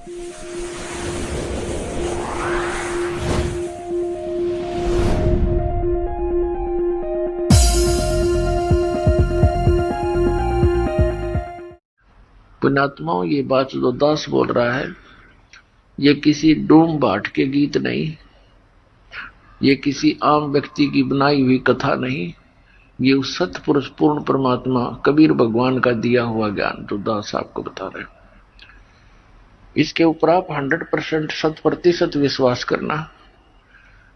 पुण्यात्माओं, ये बात जो दास बोल रहा है, ये किसी डूम भाट के गीत नहीं, ये किसी आम व्यक्ति की बनाई हुई कथा नहीं, ये उस सतपुरुष पूर्ण परमात्मा कबीर भगवान का दिया हुआ ज्ञान जो दास आपको बता रहे हैं। इसके ऊपर आप 100% 100% विश्वास करना,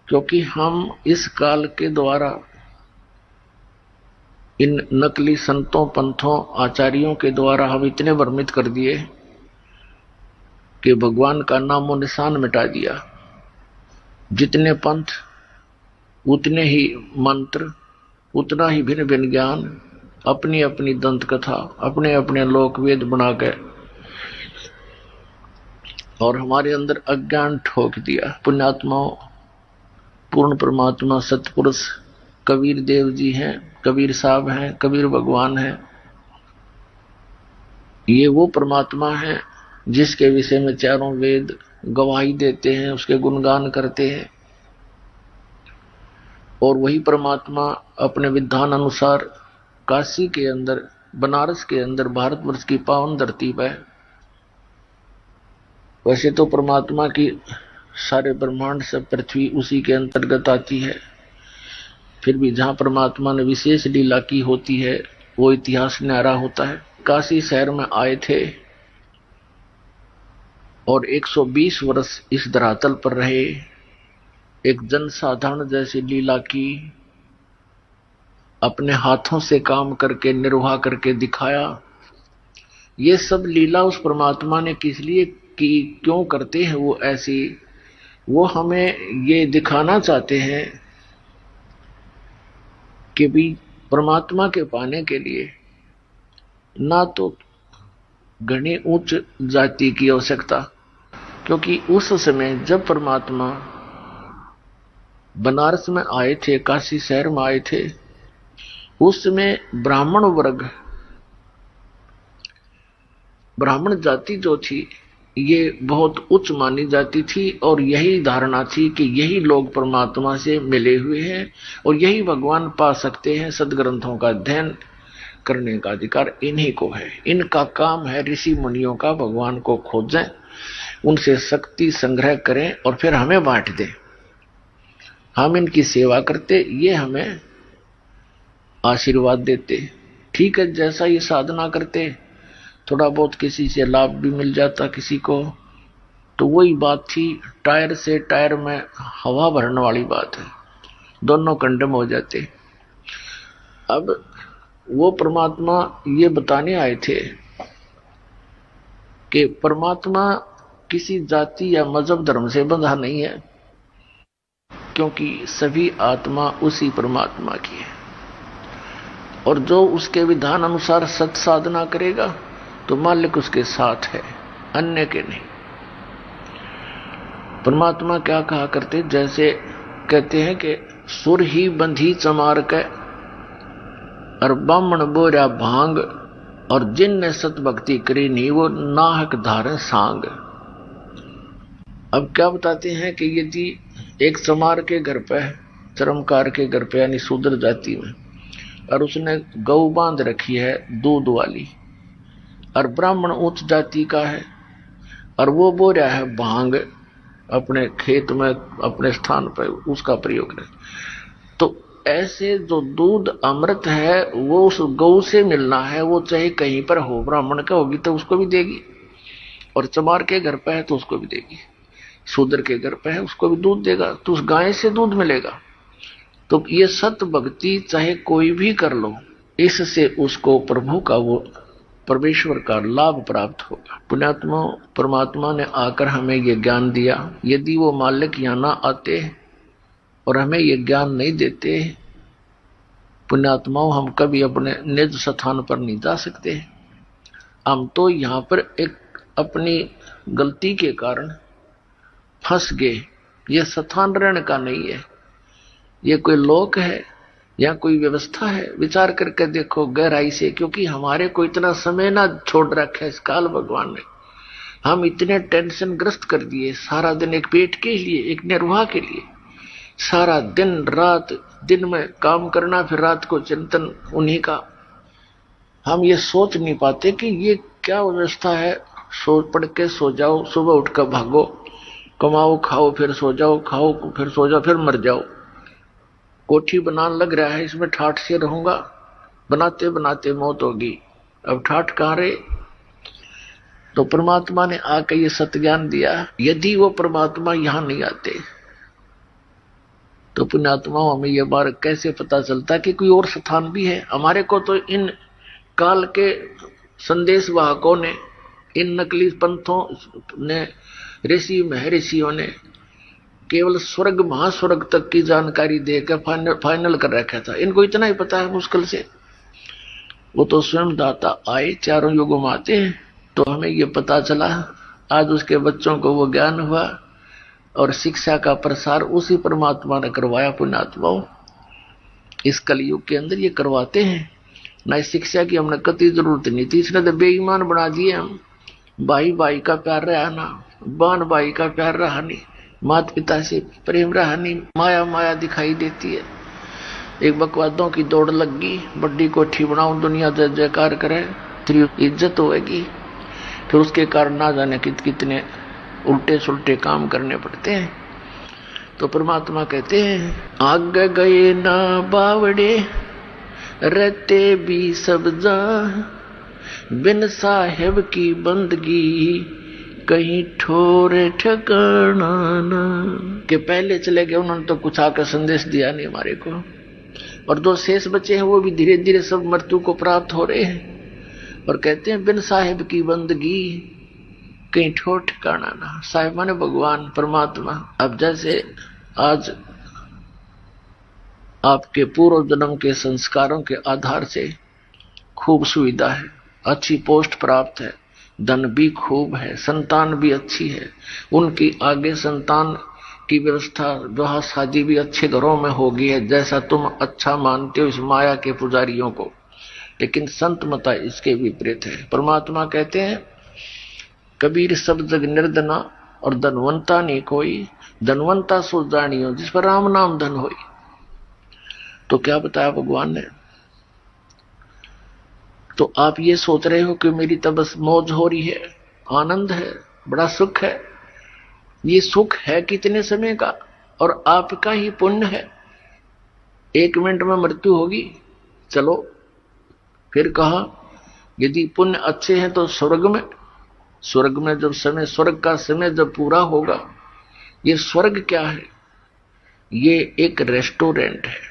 क्योंकि हम इस काल के द्वारा इन नकली संतों, पंथों, आचार्यों के द्वारा हम इतने भ्रमित कर दिए कि भगवान का नामो निशान मिटा दिया। जितने पंथ उतने ही मंत्र, उतना ही भिन्न भिन्न ज्ञान, अपनी अपनी दंत कथा, अपने अपने लोक वेद बना के और हमारे अंदर अज्ञान ठोक दिया। पुण्यात्माओं, पूर्ण परमात्मा सतपुरुष कबीर देव जी हैं, कबीर साहब हैं, कबीर भगवान हैं। ये वो परमात्मा है जिसके विषय में चारों वेद गवाही देते हैं, उसके गुणगान करते हैं। और वही परमात्मा अपने विधान अनुसार काशी के अंदर, बनारस के अंदर, भारतवर्ष की पावन धरती पर, वैसे तो परमात्मा की सारे ब्रह्मांड से पृथ्वी उसी के अंतर्गत आती है, फिर भी जहां परमात्मा ने विशेष लीला की होती है वो इतिहास न्यारा होता है। काशी शहर में आए थे और 120 वर्ष इस धरातल पर रहे, एक जनसाधारण जैसी लीला की, अपने हाथों से काम करके निर्वाह करके दिखाया। ये सब लीला उस परमात्मा ने किस लिए की, क्यों करते हैं वो ऐसी, वो हमें ये दिखाना चाहते हैं कि भी परमात्मा के पाने के लिए ना तो घनी उच्च जाति की आवश्यकता, क्योंकि उस समय जब परमात्मा बनारस में आए थे, काशी शहर में आए थे, उस समय ब्राह्मण वर्ग, ब्राह्मण जाति जो थी ये बहुत उच्च मानी जाती थी और यही धारणा थी कि यही लोग परमात्मा से मिले हुए हैं और यही भगवान पा सकते हैं। सदग्रंथों का अध्ययन करने का अधिकार इन्हीं को है, इनका काम है ऋषि मुनियों का भगवान को खोजें, उनसे शक्ति संग्रह करें और फिर हमें बांट दें। हम इनकी सेवा करते, ये हमें आशीर्वाद देते। ठीक है, जैसा ये साधना करते, थोड़ा बहुत किसी से लाभ भी मिल जाता किसी को, तो वही बात थी, टायर से टायर में हवा भरने वाली बात है, दोनों कंडम हो जाते। अब वो परमात्मा ये बताने आए थे कि परमात्मा किसी जाति या मजहब धर्म से बंधा नहीं है, क्योंकि सभी आत्मा उसी परमात्मा की है और जो उसके विधान अनुसार सत साधना करेगा तो मालिक उसके साथ है, अन्य के नहीं। परमात्मा क्या कहा करते, जैसे कहते हैं कि सुर ही बंधी चमार के और बामण बोरा भांग, और जिनने सत भक्ति करी नहीं वो नाहक धारे सांग। अब क्या बताते हैं कि यदि एक चमार के घर पे, चरमकार के घर पे, यानी शूद्र जाति में, और उसने गौ बांध रखी है दूध वाली, और ब्राह्मण उच्च जाति का है और वो बो रहा है भांग अपने खेत में, अपने स्थान पर उसका प्रयोग करें, तो ऐसे जो दूध अमृत है वो उस गौ से मिलना है, वो चाहे कहीं पर हो, ब्राह्मण का होगी तो उसको भी देगी, और चमार के घर पे है तो उसको भी देगी, शूद्र के घर पे है उसको भी दूध देगा, तो उस गाय से दूध मिलेगा। तो ये सत भक्ति चाहे कोई भी कर लो, इससे उसको प्रभु का, वो परमेश्वर का लाभ प्राप्त होगा। पुण्यात्मा, परमात्मा ने आकर हमें ये ज्ञान दिया, यदि वो मालिक यहाँ ना आते और हमें ये ज्ञान नहीं देते, पुण्यात्माओं, हम कभी अपने निज स्थान पर नहीं जा सकते। हम तो यहाँ पर एक अपनी गलती के कारण फंस गए। ये स्थान रहने का नहीं है, ये कोई लोक है या कोई व्यवस्था है। विचार करके देखो गहराई से, क्योंकि हमारे को इतना समय ना छोड़ रखा है इस काल भगवान ने। हम इतने टेंशन ग्रस्त कर दिए, सारा दिन एक पेट के लिए, एक निर्वाह के लिए, सारा दिन रात, दिन में काम करना, फिर रात को चिंतन उन्हीं का। हम ये सोच नहीं पाते कि ये क्या व्यवस्था है। सो पढ़ के सो जाओ, सुबह उठकर भागो, कमाओ खाओ, फिर सो जाओ, खाओ फिर सो जाओ, फिर मर जाओ। कोठी बनाने लग रहा है, इसमें ठाठ से रहूंगा, बनाते बनाते मौत होगी, अब ठाठ कहां रहे। तो परमात्मा ने आकर ये सत्य ज्ञान दिया। यदि वो परमात्मा यहां नहीं आते तो पुण्यात्माओं हमें यह बार कैसे पता चलता कि कोई और स्थान भी है। हमारे को तो इन काल के संदेश वाहकों ने, इन नकली पंथों ने, ऋषि महर्षियों ने केवल स्वर्ग महास्वर्ग तक की जानकारी देकर फाइनल कर रखा था। इनको इतना ही पता है मुश्किल से। वो तो स्वयं दाता आए, चारों युगों में आते हैं, तो हमें ये पता चला। आज उसके बच्चों को वो ज्ञान हुआ और शिक्षा का प्रसार उसी परमात्मा ने करवाया। पुण्यात्माओं, इस कलयुग के अंदर ये करवाते हैं ना। इस शिक्षा की हमने कतई जरूरत नहीं थी, इसने तो बेईमान बना दिए हम। भाई भाई का प्यार रहा ना, बहन भाई का प्यार रहा नहीं, माता पिता से प्रेम रहा नहीं, माया माया दिखाई देती है। एक बकवादों की दौड़ लग गई, बड्डी कोठी बनाओ, दुनिया जय जयकार करे, तेरी इज्जत होगी। फिर उसके कारण ना जाने कितने उल्टे सुल्टे काम करने पड़ते हैं। तो परमात्मा कहते हैं, आगे गए ना बावड़े, रहते भी सब जा, बिन साहेब की बंदगी, कहीं ठोर ठिकाना ना। के पहले चले गए, उन्होंने तो कुछ आकर संदेश दिया नहीं हमारे को। और जो शेष बचे हैं वो भी धीरे धीरे सब मृत्यु को प्राप्त हो रहे हैं। और कहते हैं, बिन साहेब की बंदगी, कहीं ठोर ठिकाना ना। साहेब माने भगवान परमात्मा। अब जैसे आज आपके पूर्व जन्म के संस्कारों के आधार से खूब सुविधा है, अच्छी पोस्ट प्राप्त है, धन भी खूब है, संतान भी अच्छी है, उनकी आगे संतान की व्यवस्था, विवाह शादी भी अच्छे घरों में होगी है, जैसा तुम अच्छा मानते हो इस माया के पुजारियों को। लेकिन संत मता इसके विपरीत है। परमात्मा कहते हैं, कबीर सब जग निर्धना और धनवंता नहीं कोई, धनवंता सो जानियो जिस पर राम नाम धन होई। तो क्या बताया भगवान ने? तो आप ये सोच रहे हो कि मेरी तो बस मौज हो रही है, आनंद है, बड़ा सुख है। ये सुख है कितने समय का, और आपका ही पुण्य है। 1 मिनट में मृत्यु होगी। चलो फिर कहा, यदि पुण्य अच्छे हैं तो स्वर्ग में, स्वर्ग में जब समय, स्वर्ग का समय जब पूरा होगा। ये स्वर्ग क्या है? ये एक रेस्टोरेंट है।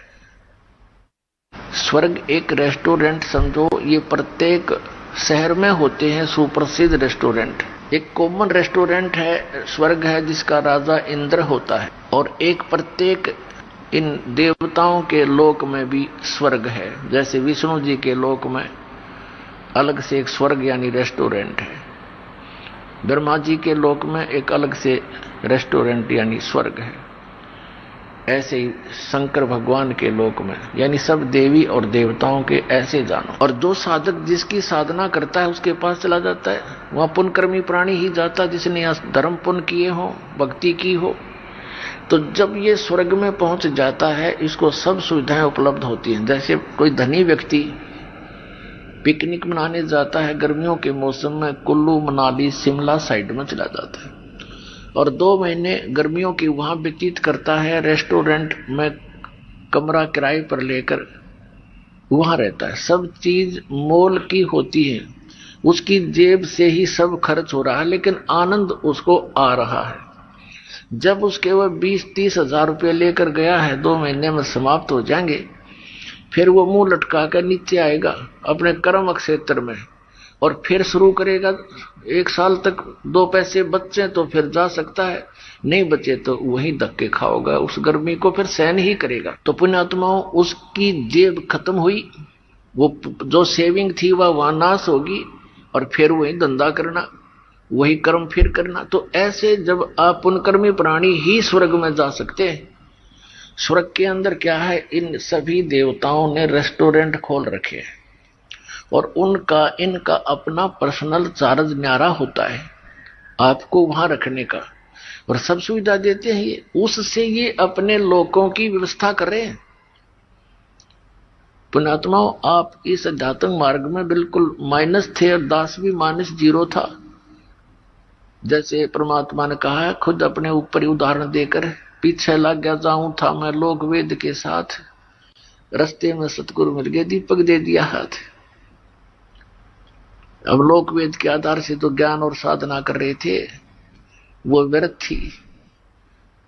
स्वर्ग एक रेस्टोरेंट समझो, ये प्रत्येक शहर में होते हैं सुप्रसिद्ध रेस्टोरेंट। एक कॉमन रेस्टोरेंट है, स्वर्ग है, जिसका राजा इंद्र होता है। और एक प्रत्येक इन देवताओं के लोक में भी स्वर्ग है। जैसे विष्णु जी के लोक में अलग से एक स्वर्ग यानी रेस्टोरेंट है, ब्रह्मा जी के लोक में एक अलग से रेस्टोरेंट यानी स्वर्ग है। ऐसे ही शंकर भगवान के लोक में, यानी सब देवी और देवताओं के ऐसे जानो। और जो साधक जिसकी साधना करता है उसके पास चला जाता है। वहां पुण्यकर्मी प्राणी ही जाता है जिसने धर्म पुण्य किए हो, भक्ति की हो। तो जब ये स्वर्ग में पहुंच जाता है, इसको सब सुविधाएं उपलब्ध होती हैं। जैसे कोई धनी व्यक्ति पिकनिक मनाने जाता है गर्मियों के मौसम में, कुल्लू मनाली शिमला साइड में चला जाता है और 2 महीने गर्मियों की वहां व्यतीत करता है, रेस्टोरेंट में कमरा किराए पर लेकर वहां रहता है। सब चीज मोल की होती है, उसकी जेब से ही सब खर्च हो रहा है, लेकिन आनंद उसको आ रहा है। जब उसके वह 20-30 हजार रुपये लेकर गया है, 2 महीने में समाप्त हो जाएंगे। फिर वो मुंह लटका कर नीचे आएगा अपने कर्म क्षेत्र में और फिर शुरू करेगा। 1 साल तक 2 पैसे बचे तो फिर जा सकता है, नहीं बचे तो वही धक्के खाओगा, उस गर्मी को फिर सहन ही करेगा। तो पुण्यात्माओं, उसकी जेब खत्म हुई, वो जो सेविंग थी वह वहां नाश होगी और फिर वही धंधा करना, वही कर्म फिर करना। तो ऐसे जब आप पुण्यकर्मी प्राणी ही स्वर्ग में जा सकते हैं। स्वर्ग के अंदर क्या है, इन सभी देवताओं ने रेस्टोरेंट खोल रखे हैं और इनका अपना पर्सनल चार्ज न्यारा होता है। आपको वहां रखने का, और सब सुविधा देते हैं ये, उससे ये अपने लोगों की व्यवस्था कर रहे हैं। पुण्यात्माओं, आप इस अध्यात्म मार्ग में बिल्कुल माइनस थे और दास भी माइनस जीरो था। जैसे परमात्मा ने कहा है, खुद अपने ऊपर ही उदाहरण देकर, पीछे लग गया जाऊं था मैं लोक वेद के साथ, रास्ते में सतगुरु मिल गए, दीपक दे दिया हाथ। अब लोक वेद के आधार से तो ज्ञान और साधना कर रहे थे, वो व्यर्थ थी।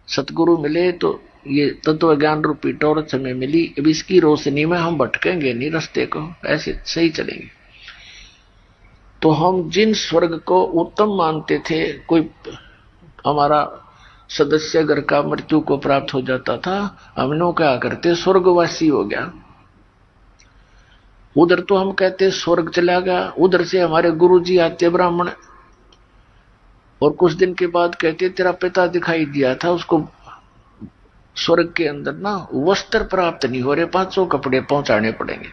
सतगुरु मिले तो ये तत्व ज्ञान रूपी टॉर्च हमें मिली। अब इसकी रोशनी में हम भटकेंगे नहीं, रास्ते को ऐसे सही चलेंगे। तो हम जिन स्वर्ग को उत्तम मानते थे, कोई हमारा सदस्य घर का मृत्यु को प्राप्त हो जाता था, हमने क्या करते, स्वर्गवासी हो गया। उधर तो हम कहते स्वर्ग चला गया, उधर से हमारे गुरुजी आते ब्राह्मण, और कुछ दिन के बाद कहते तेरा पिता दिखाई दिया था, उसको स्वर्ग के अंदर ना वस्त्र प्राप्त नहीं हो रहे, 500 कपड़े पहुंचाने पड़ेंगे।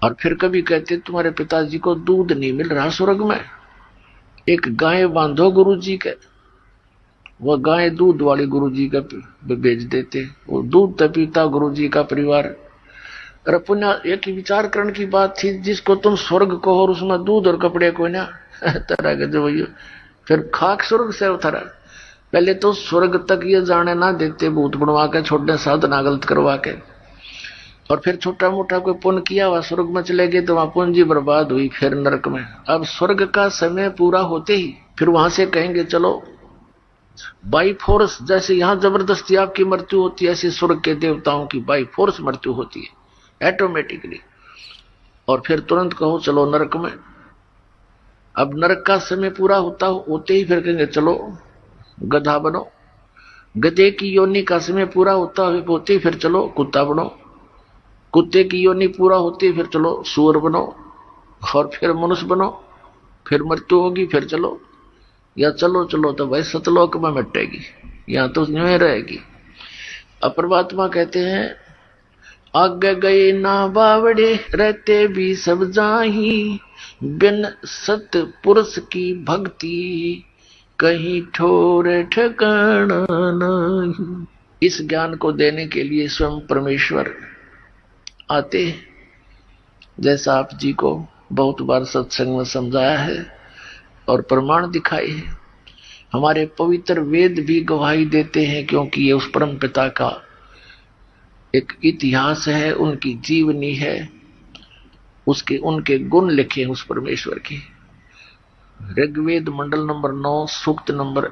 और फिर कभी कहते तुम्हारे पिताजी को दूध नहीं मिल रहा स्वर्ग में, एक गाय बांधो गुरुजी के, वह गाय दूध वाले गुरुजी का बेच देते, वो दूध तो पीता गुरुजी का परिवार। अरे पुण्य, एक विचार करने की बात थी, जिसको तुम स्वर्ग को और उसमें दूध और कपड़े को ना तरह के जो भैया, फिर खाक स्वर्ग से उतरा। पहले तो स्वर्ग तक ये जाने ना देते, भूत बनवा के छोड़ने, साधना गलत करवा के, और फिर छोटा मोटा कोई पुण्य किया हुआ स्वर्ग में चले गए तो वहां पूंजी बर्बाद हुई, फिर नरक में। अब स्वर्ग का समय पूरा होते ही फिर वहां से कहेंगे चलो बाई फोर्स, जैसे यहां जबरदस्ती आपकी मृत्यु होती है, ऐसे स्वर्ग के देवताओं की बाई फोर्स मृत्यु होती है ऑटोमेटिकली, और फिर तुरंत कहो चलो नरक में। अब नरक का समय पूरा होते ही फिर कहेंगे चलो गधा बनो, गधे की योनि का समय पूरा होते ही फिर चलो कुत्ता बनो, कुत्ते की योनि पूरा होती फिर चलो सूअर बनो, और फिर मनुष्य बनो, फिर मृत्यु होगी, फिर चलो, या चलो चलो तो भाई सतलोक में मिटेगी, यहां तो न्यू रहेगी। अब परमात्मा कहते हैं आगे गए ना बावड़े, रहते भी सब जाही, बिन सत पुरुष की भक्ति कहीं ठोर ठिकाना नहीं। इस ज्ञान को देने के लिए स्वयं परमेश्वर आते, जैसा आप जी को बहुत बार सत्संग में समझाया है और प्रमाण दिखाए हैं। हमारे पवित्र वेद भी गवाही देते हैं, क्योंकि ये उस परम पिता का एक इतिहास है, उनकी जीवनी है, उनके गुण लिखे उस परमेश्वर के। ऋग्वेद मंडल नंबर 9 सूक्त नंबर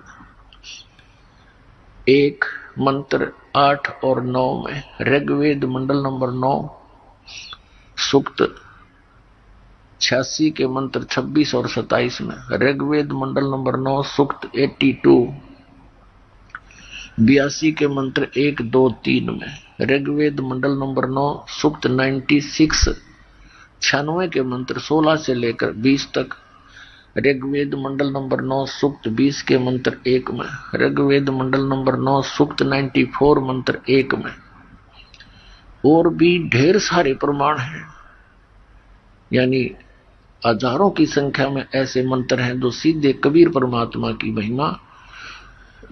1 मंत्र 8 और 9 में, ऋग्वेद मंडल नंबर 9 सूक्त 86 के मंत्र 26 और 27 में, ऋग्वेद मंडल नंबर 9 सूक्त 82 82 के मंत्र 1 2 3 में, ऋग्वेद मंडल नंबर 9 सूक्त 96 96 के मंत्र 16 से लेकर 20 तक, ऋग्वेद मंडल नंबर 9 सूक्त 20 के मंत्र 1 में, ऋग्वेद मंडल नंबर 9 सूक्त 94 मंत्र 1 में, और भी ढेर सारे प्रमाण हैं। यानी हजारों की संख्या में ऐसे मंत्र हैं जो सीधे कबीर परमात्मा की महिमा,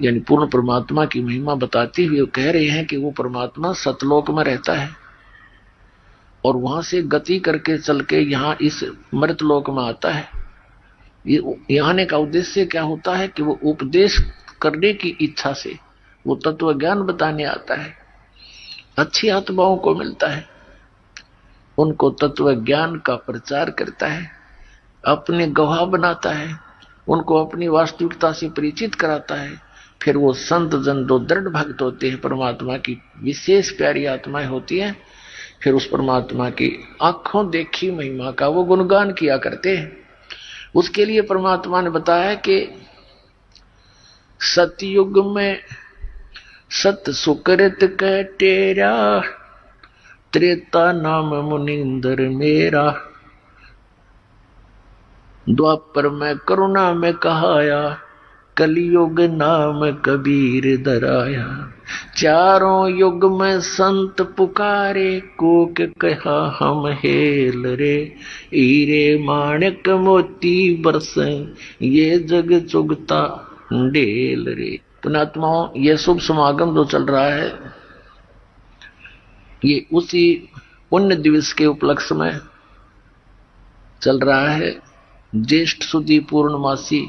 यानी पूर्ण परमात्मा की महिमा बताते हुए कह रहे हैं कि वो परमात्मा सतलोक में रहता है और वहां से गति करके चल के यहाँ इस मृतलोक में आता है। ये आने का उद्देश्य क्या होता है कि वो उपदेश करने की इच्छा से वो तत्व ज्ञान बताने आता है। अच्छी आत्माओं को मिलता है, उनको तत्व ज्ञान का प्रचार करता है, अपने गवाह बनाता है, उनको अपनी वास्तविकता से परिचित कराता है। फिर वो संत जन जो दृढ़ भक्त होते हैं, परमात्मा की विशेष प्यारी आत्माएं होती हैं, फिर उस परमात्मा की आंखों देखी महिमा का वो गुणगान किया करते हैं। उसके लिए परमात्मा ने बताया कि सतयुग में सत सुकृत कह तेरा, त्रेता नाम मुनिंदर मेरा, द्वापर में करुणा में कहाया, कलयुग नाम कबीर दराया। चारों युग में संत पुकारे, कोक कहा हम हेल रे। हीरे माणिक मोती बरसे, ये जग चुगता ढेल रे। पुण्यात्माओं, ये शुभ समागम जो चल रहा है, ये उसी पुण्य दिवस के उपलक्ष्य में चल रहा है। ज्येष्ठ सुदी पूर्णमासी,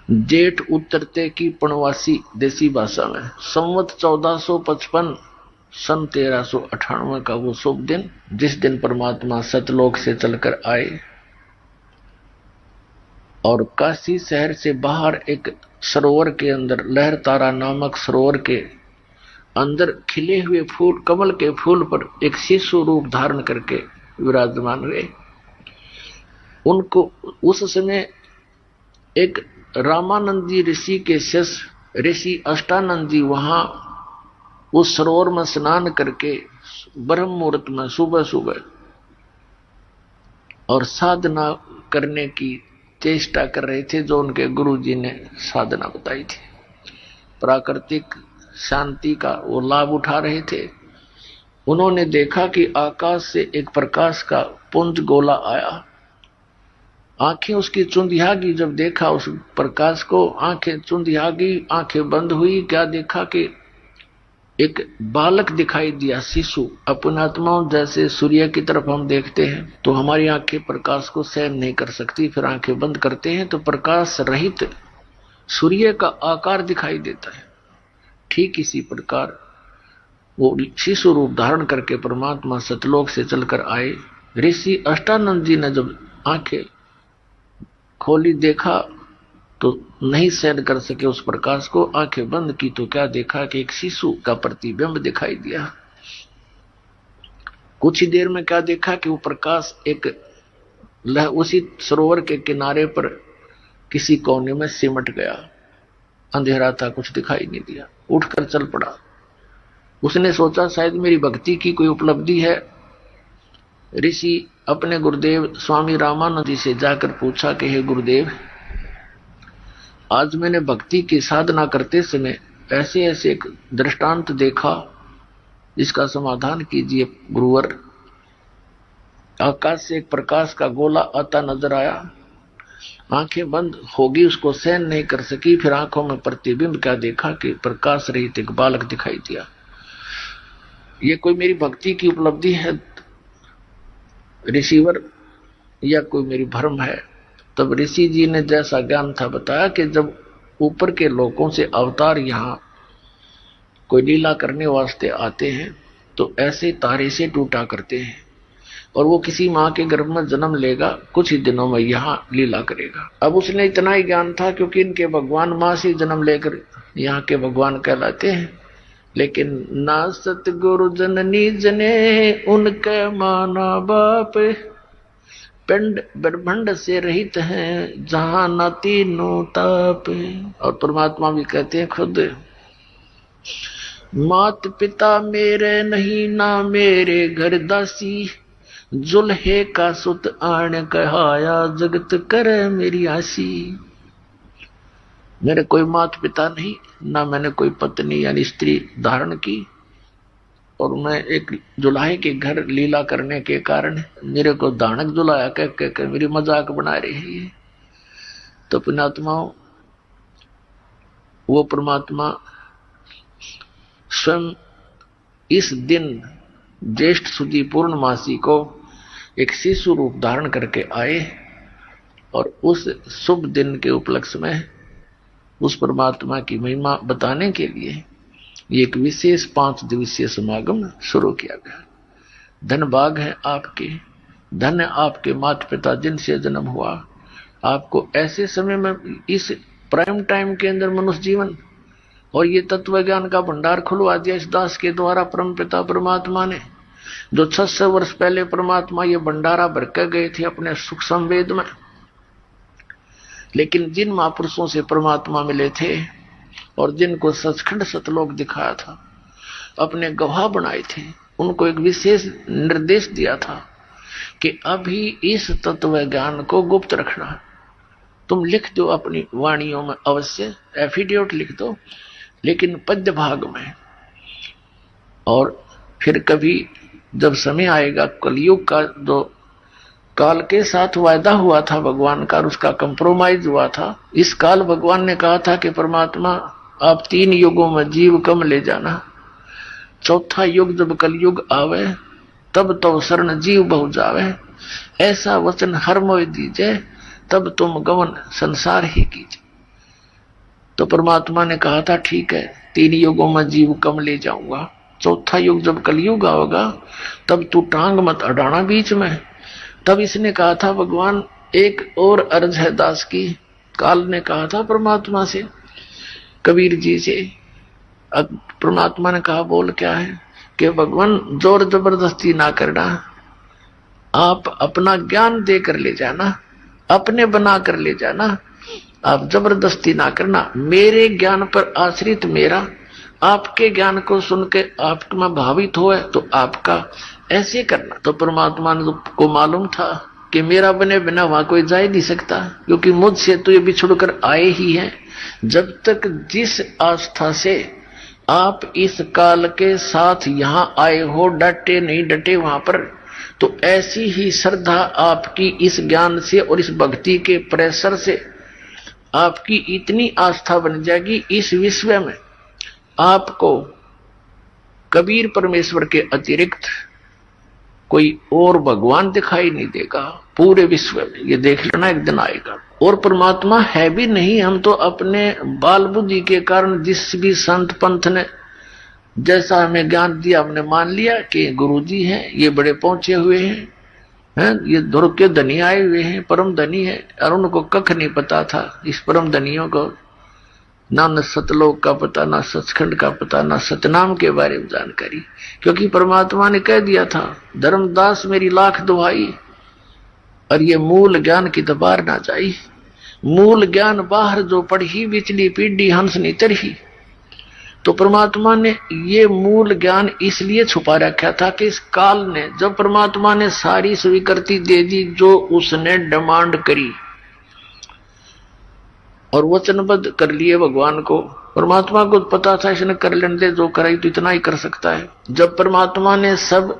जेठ उतरते की पूर्णवासी देसी भाषा में, संवत 1455 सन 1398 का वो शुभ दिन, जिस दिन परमात्मा सतलोक से चलकर आए और काशी शहर से बाहर एक सरोवर के अंदर, लहर तारा नामक सरोवर के अंदर खिले हुए फूल, कमल के फूल पर एक शिशु रूप धारण करके विराजमान हुए। उनको उस समय एक रामानंद जी ऋषि के शिष्य ऋषि अष्टानंद जी वहां उस सरोवर में स्नान करके ब्रह्म मुहूर्त में सुबह सुबह और साधना करने की चेष्टा कर रहे थे, जो उनके गुरु जी ने साधना बताई थी। प्राकृतिक शांति का वो लाभ उठा रहे थे। उन्होंने देखा कि आकाश से एक प्रकाश का पुंज गोला आया। आंखें उसकी चुंधियागी, जब देखा उस प्रकाश को, आंखें चुंधियागी, आंखें बंद हुई। क्या देखा कि एक बालक दिखाई दिया, शिशु। अपने आत्माओं, जैसे सूर्य की तरफ हम देखते हैं तो हमारी आंखें प्रकाश को सहन नहीं कर सकती, फिर आंखें बंद करते हैं तो प्रकाश रहित सूर्य का आकार दिखाई देता है। ठीक इसी प्रकार वो शिशु रूप धारण करके परमात्मा सतलोक से चलकर आए। ऋषि अष्टानंद जी ने जब आंखें खोली, देखा तो नहीं सहन कर सके उस प्रकाश को। आंखें बंद की तो क्या देखा कि एक शिशु का प्रतिबिंब दिखाई दिया। कुछ ही देर में क्या देखा कि वो प्रकाश एक उसी सरोवर के किनारे पर किसी कोने में सिमट गया। अंधेरा था, कुछ दिखाई नहीं दिया। उठकर चल पड़ा। उसने सोचा शायद मेरी भक्ति की कोई उपलब्धि है। ऋषि अपने गुरुदेव स्वामी रामानंद जी से जाकर पूछा कि हे गुरुदेव, आज मैंने भक्ति की साधना करते समय ऐसे ऐसे एक दृष्टांत देखा, इसका समाधान कीजिए गुरुवर। आकाश से एक प्रकाश का गोला आता नजर आया। आंखें बंद होगी, उसको सहन नहीं कर सकी। फिर आंखों में प्रतिबिंब क्या देखा कि प्रकाश रहित एक बालक दिखाई दिया। ये कोई मेरी भक्ति की उपलब्धि है ऋषिवर, या कोई मेरी भ्रम है? तब ऋषि जी ने जैसा ज्ञान था बताया कि जब ऊपर के लोकों से अवतार यहाँ कोई लीला करने वास्ते आते हैं तो ऐसे तारे से टूटा करते हैं, और वो किसी माँ के गर्भ में जन्म लेगा, कुछ ही दिनों में यहाँ लीला करेगा। अब उसने इतना ही ज्ञान था क्योंकि इनके भगवान माँ से जन्म लेकर यहाँ के भगवान कहलाते हैं। लेकिन ना सतगुरु जननी जने उनके माना बाप, पिंड ब्रह्मांड से रहित हैं जहां न तीनों ताप। और परमात्मा भी कहते हैं खुद, मात पिता मेरे नहीं ना मेरे घर दासी, जुल्हे का सुत आण कहाया जगत करे मेरी आसी। मेरे कोई मात पिता नहीं, ना मैंने कोई पत्नी यानी स्त्री धारण की, और मैं एक जुलाहे के घर लीला करने के कारण मेरे को दानक जुलाया कह कर मेरी मजाक बना रही है। तो पुण्यात्माओं, वो परमात्मा स्वयं इस दिन ज्येष्ठ सुदी पूर्णमासी को एक शिशु रूप धारण करके आए, और उस शुभ दिन के उपलक्ष्य में उस परमात्मा की महिमा बताने के लिए ये एक विशेष 5 दिवसीय समागम शुरू किया गया। धन भाग है आपके, धन्य आपके माता पिता जिनसे जन्म हुआ। आपको ऐसे समय में इस प्राइम टाइम के अंदर मनुष्य जीवन और ये तत्व ज्ञान का भंडार खुलवा दिया इस दास के द्वारा परम पिता परमात्मा ने, जो 600 वर्ष पहले परमात्मा ये भंडारा भर कर गए थे अपने सुख संवेद में। लेकिन जिन महापुरुषों से परमात्मा मिले थे और जिनको सचखंड सतलोक दिखाया था, अपने गवाह बनाए थे, उनको एक विशेष निर्देश दिया था कि अभी इस तत्व ज्ञान को गुप्त रखना, तुम लिख दो अपनी वाणियों में, अवश्य एफिडेविट लिख दो, लेकिन पद्य भाग में। और फिर कभी जब समय आएगा, कलयुग का जो काल के साथ वायदा हुआ था भगवान का, उसका कंप्रोमाइज हुआ था। इस काल भगवान ने कहा था कि परमात्मा आप 3 युगों में जीव कम ले जाना, चौथा युग जब कलयुग आवे तब तो शरण जीव बहु जावे, ऐसा वचन हर मोय दीजे, तब तुम गमन संसार ही कीजिए। तो परमात्मा ने कहा था ठीक है, 3 युगों में जीव कम ले जाऊंगा, चौथा युग जब कलयुग आएगा तब तू टांग मत अड़ाना बीच में। तब इसने कहा था भगवान एक और अर्ज है दास की। काल ने कहा था परमात्मा से, कबीर जी से, परमात्मा ने कहा बोल क्या है कि भगवान जोर जबरदस्ती ना करना, आप अपना ज्ञान देकर ले जाना, अपने बना कर ले जाना, आप जबरदस्ती ना करना। मेरे ज्ञान पर आश्रित मेरा, आपके ज्ञान को सुन के आप में भावित हो तो आपका ऐसे करना। तो परमात्मा को मालूम था कि मेरा बने बिना वहां कोई जा ही नहीं सकता, क्योंकि मुझसे तो ये बिछुड़कर आए ही हैं। जब तक जिस आस्था से आप इस काल के साथ यहाँ आए हो, डटे नहीं डटे वहां पर, तो ऐसी ही श्रद्धा आपकी इस ज्ञान से और इस भक्ति के प्रेशर से आपकी इतनी आस्था बन जाएगी, इस विश्व में आपको कबीर परमेश्वर के अतिरिक्त कोई और भगवान दिखाई नहीं देगा पूरे विश्व में। ये देख लेना एक दिन आएगा। और परमात्मा है भी नहीं, हम तो अपने बाल बुद्धि के कारण जिस भी संत पंथ ने जैसा हमें ज्ञान दिया हमने मान लिया कि गुरु जी हैं, ये बड़े पहुंचे हुए हैं, ये दुर्ग के धनी आए हुए हैं, परम धनी है। और उनको कख नहीं पता था, इस परम धनियों को ना सतलोक का पता, ना सचखंड का पता, ना सतनाम के बारे में जानकारी, क्योंकि परमात्मा ने कह दिया था धर्मदास मेरी लाख दुहाई, और ये मूल ज्ञान की दबार ना जाई। मूल ज्ञान बाहर जो पढ़ी बिचली पीढ़ी हंस नितर ही। तो परमात्मा ने ये मूल ज्ञान इसलिए छुपा रखा था कि इस काल ने, जब परमात्मा ने सारी स्वीकृति दे दी जो उसने डिमांड करी और वचनबद्ध कर लिए भगवान को, परमात्मा को पता था इसने कर लेने दे, जो कराई तो इतना ही कर सकता है। जब परमात्मा ने सब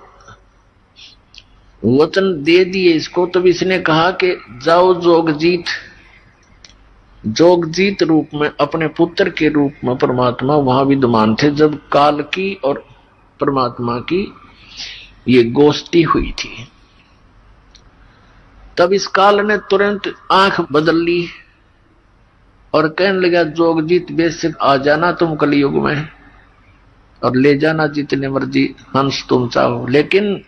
वचन दे दिए इसको, तब इसने कहा कि जाओ जोगजीत रूप में, अपने पुत्र के रूप में परमात्मा वहां विद्यमान थे जब काल की और परमात्मा की ये गोष्ठी हुई थी। तब इस काल ने तुरंत आंख बदल ली और कहने लगा जोगजीत बेशक आ जाना तुम कलयुग में और ले जाना जितने मर्जी हंस तुम चाहो, लेकिन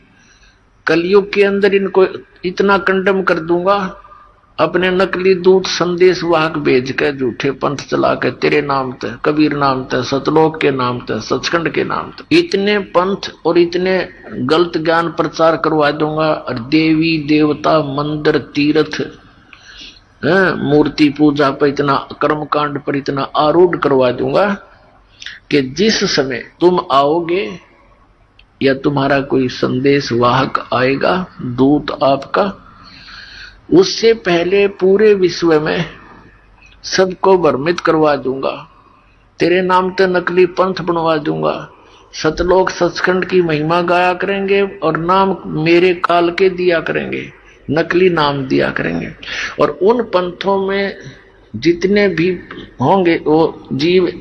कलयुग के अंदर इनको इतना कंडम कर दूंगा, अपने नकली दूत संदेश वाहक भेज के झूठे पंथ चला के तेरे नाम ते, कबीर नाम ते, सतलोक के नाम ते, सचखंड के नाम ते इतने पंथ और इतने गलत ज्ञान प्रचार करवा दूंगा। और देवी देवता मंदिर तीर्थ मूर्ति पूजा पर इतना, कर्मकांड पर इतना आरूढ़ करवा दूंगा कि जिस समय तुम आओगे या तुम्हारा कोई संदेश वाहक आएगा, दूत आपका, उससे पहले पूरे विश्व में सबको भ्रमित करवा दूंगा। तेरे नाम पे नकली पंथ बनवा दूंगा। सतलोक सचखंड की महिमा गाया करेंगे और नाम मेरे काल के दिया करेंगे, नकली नाम दिया करेंगे। और उन पंथों में जितने भी होंगे वो जीव,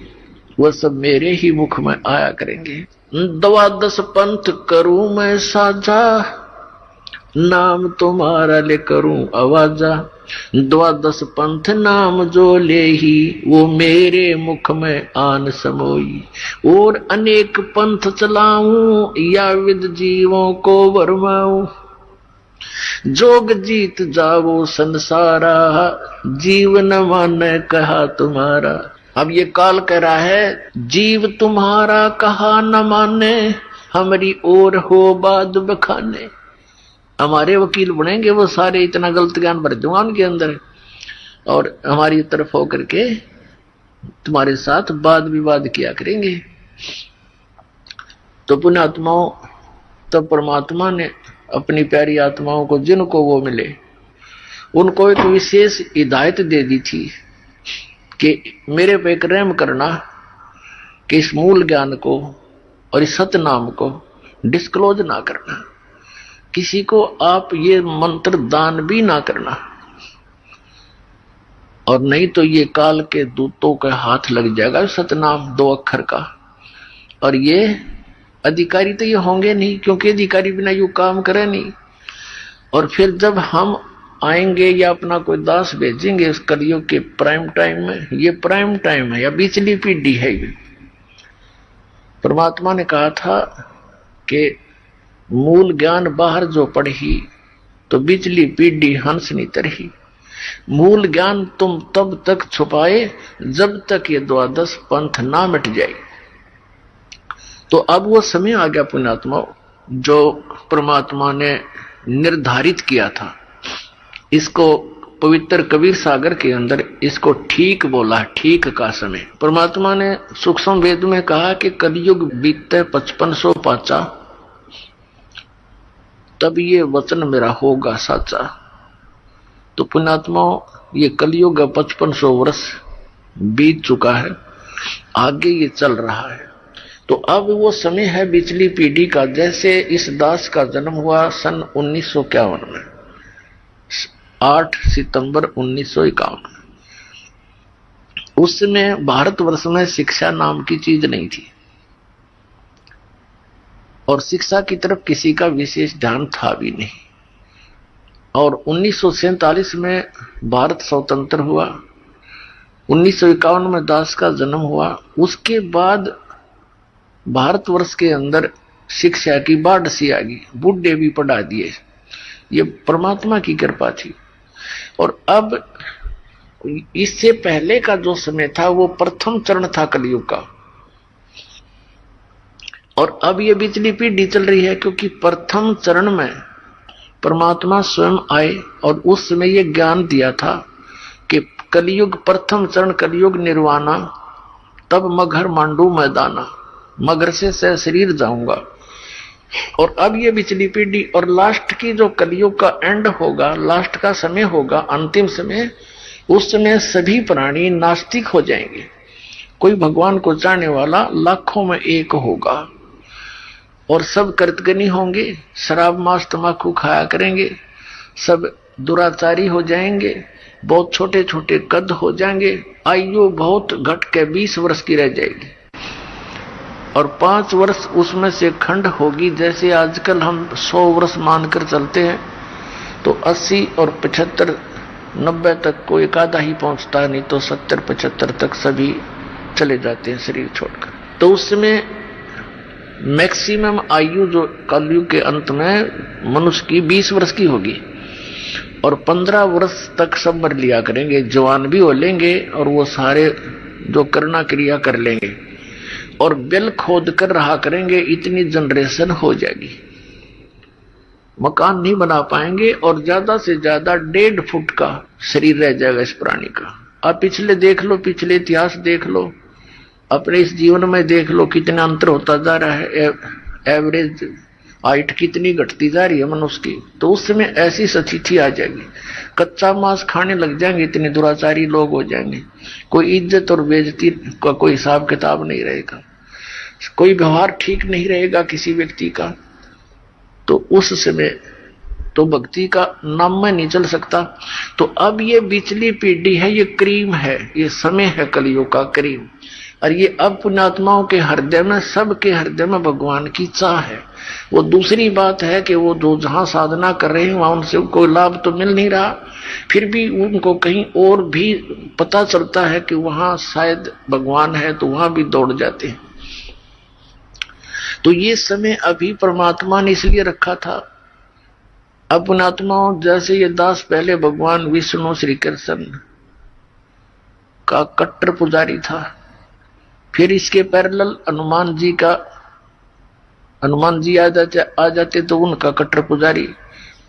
वो सब मेरे ही मुख में आया करेंगे। 12 पंथ करूं मैं साझा, नाम तुम्हारा ले करूं आवाजा। 12 पंथ नाम जो ले ही, वो मेरे मुख में आन समोई। और अनेक पंथ चलाऊं, या विद जीवों को वरमाऊं। जोग जीत जाओ संसारा, जीवन माने कहा तुम्हारा। अब ये काल कह रहा है जीव तुम्हारा कहा न माने, हमारी ओर हो बाद बखाने। हमारे वकील बनेंगे वो सारे, इतना गलत ज्ञान भर दूंगा उनके अंदर और हमारी तरफ होकर के तुम्हारे साथ वाद विवाद किया करेंगे। तो पुण्यात्माओं, तब परमात्मा ने अपनी प्यारी आत्माओं को जिनको वो मिले उनको एक विशेष हिदायत दे दी थी कि मेरे पे एक रहम करना कि इस मूल ज्ञान को और इस सतनाम को डिस्क्लोज ना करना, किसी को आप ये मंत्र दान भी ना करना, और नहीं तो ये काल के दूतों के हाथ लग जाएगा सतनाम 2 अक्षर का। और ये अधिकारी तो ये होंगे नहीं, क्योंकि अधिकारी बिना यू काम करे नहीं। और फिर जब हम आएंगे या अपना कोई दास भेजेंगे इस कलयुग के प्राइम टाइम में, ये प्राइम टाइम है या बिचली पीढ़ी है। ये परमात्मा ने कहा था कि मूल ज्ञान बाहर जो पढ़ी तो बिचली पीढ़ी हंस नहीं तरही। मूल ज्ञान तुम तब तक छुपाए जब तक ये द्वादश पंथ ना मिट जाए। तो अब वो समय आ गया पुण्यात्मा, जो परमात्मा ने निर्धारित किया था। इसको पवित्र कबीर सागर के अंदर इसको ठीक बोला, ठीक का समय। परमात्मा ने सूक्ष्म वेद में कहा कि कलयुग बीतते 5500 पाचा, तब ये वचन मेरा होगा साचा। तो पुण्यात्मा ये कलयुग 5500 वर्ष बीत चुका है, आगे ये चल रहा है। तो अब वो समय है बिचली पीढ़ी का। जैसे इस दास का जन्म हुआ सन 1951 में, 8 सितंबर 1951। उस समय भारतवर्ष में शिक्षा नाम की चीज नहीं थी और शिक्षा की तरफ किसी का विशेष ध्यान था भी नहीं। और 1947 में भारत स्वतंत्र हुआ, 1951 में दास का जन्म हुआ। उसके बाद भारतवर्ष के अंदर शिक्षा की बाढ़ सी आ गई, बूढ़े भी पढ़ा दिए। ये परमात्मा की कृपा थी। और अब इससे पहले का जो समय था वो प्रथम चरण था कलयुग का, और अब ये बिचली पीढ़ी चल रही है, क्योंकि प्रथम चरण में परमात्मा स्वयं आए और उस समय ये ज्ञान दिया था कि कलयुग प्रथम चरण कलयुग निर्वाणा, तब मगर मांडू मैदाना, मगर से शरीर जाऊंगा। और अब ये बिचली पीढ़ी और लास्ट की जो कलयुग का एंड होगा, लास्ट का समय होगा, अंतिम समय, उस समय सभी प्राणी नास्तिक हो जाएंगे। कोई भगवान को चाहने वाला लाखों में एक होगा और सब कृतज्ञ होंगे, शराब मांस तंबाकू खाया करेंगे, सब दुराचारी हो जाएंगे, बहुत छोटे छोटे कद हो जाएंगे, आयु बहुत घट के 20 वर्ष की रह जाएगी और 5 वर्ष उसमें से खंड होगी। जैसे आजकल हम 100 वर्ष मानकर चलते हैं तो 80 और 75 90 तक कोई एक आधा ही पहुंचता है, नहीं तो 70 75 तक सभी चले जाते हैं शरीर छोड़कर। तो उसमें मैक्सिमम आयु जो कलयुग के अंत में मनुष्य की 20 वर्ष की होगी और 15 वर्ष तक सब मर लिया करेंगे, जवान भी हो लेंगे और वो सारे जो करना क्रिया कर लेंगे और बिल खोद कर रहा करेंगे। इतनी जनरेशन हो जाएगी, मकान नहीं बना पाएंगे और ज्यादा से ज्यादा 1.5 फुट का शरीर रह जाएगा इस प्राणी का। आप पिछले देख लो, पिछले इतिहास देख लो, अपने इस जीवन में देख लो कितना अंतर होता जा रहा है। एवरेज हाइट कितनी घटती जा रही है मनुष्य की। तो उस समय ऐसी स्थिति आ जाएगी, कच्चा मांस खाने लग जाएंगे, इतने दुराचारी लोग हो जाएंगे, कोई इज्जत और बेइज्जती का कोई हिसाब किताब नहीं रहेगा, कोई व्यवहार ठीक नहीं रहेगा किसी व्यक्ति का। तो उस समय तो भक्ति का नाम में नहीं चल सकता। तो अब ये बिचली पीढ़ी है, ये क्रीम है, ये समय है कलयुग का क्रीम। और ये अब पुण्यात्माओं के हृदय में, सबके हृदय में भगवान की चाह है। वो दूसरी बात है कि वो जो जहां साधना कर रहे हैं वहां उनसे कोई लाभ तो मिल नहीं रहा, फिर भी उनको कहीं और भी पता चलता है कि वहां शायद भगवान है, तो वहां भी दौड़ जाते हैं। तो ये समय अभी परमात्मा ने इसलिए रखा था। अब पुण्यात्माओं, जैसे ये दास पहले भगवान विष्णु श्री कृष्ण का कट्टर पुजारी था, फिर इसके पैरेलल हनुमान जी आ जाते तो उनका कट्टर पुजारी,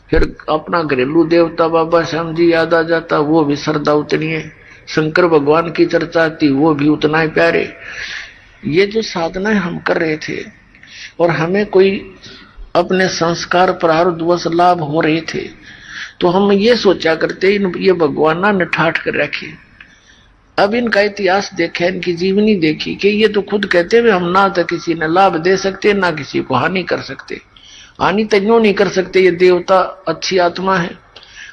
फिर अपना घरेलू देवता बाबा श्याम जी याद आ जाता, वो भी श्रद्धा उतनी है, शंकर भगवान की चर्चा आती, वो भी उतना ही प्यारे। ये जो साधनाएं हम कर रहे थे और हमें कोई अपने संस्कार प्रारब्धवश लाभ हो रहे थे, तो हम ये सोचा करते ये भगवान ना ठाठ कर रखे। अब इनका इतिहास देखा, इनकी जीवनी देखी कि ये तो खुद कहते हुए हम ना तो किसी ने लाभ दे सकते ना किसी को हानि कर सकते। हानि तो यूं नहीं कर सकते, ये देवता अच्छी आत्मा है,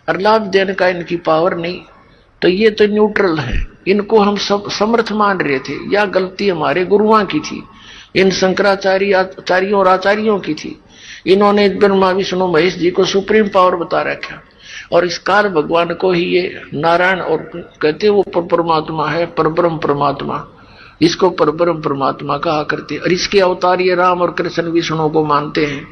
और लाभ देने का इनकी पावर नहीं, तो ये तो न्यूट्रल है। इनको हम सब समर्थ मान रहे थे। या गलती हमारे गुरुओं की थी, इन शंकराचार्य आचार्यों और आचार्यों की थी। इन्होंने ब्रह्मा विष्णु महेश जी को सुप्रीम पावर बता रखा, और इस काल भगवान को ही ये नारायण और कहते वो परमात्मा है, परब्रह्म परमात्मा, इसको परब्रह्म परमात्मा कहा करते। और इसके अवतार ये राम और कृष्ण विष्णु को मानते हैं।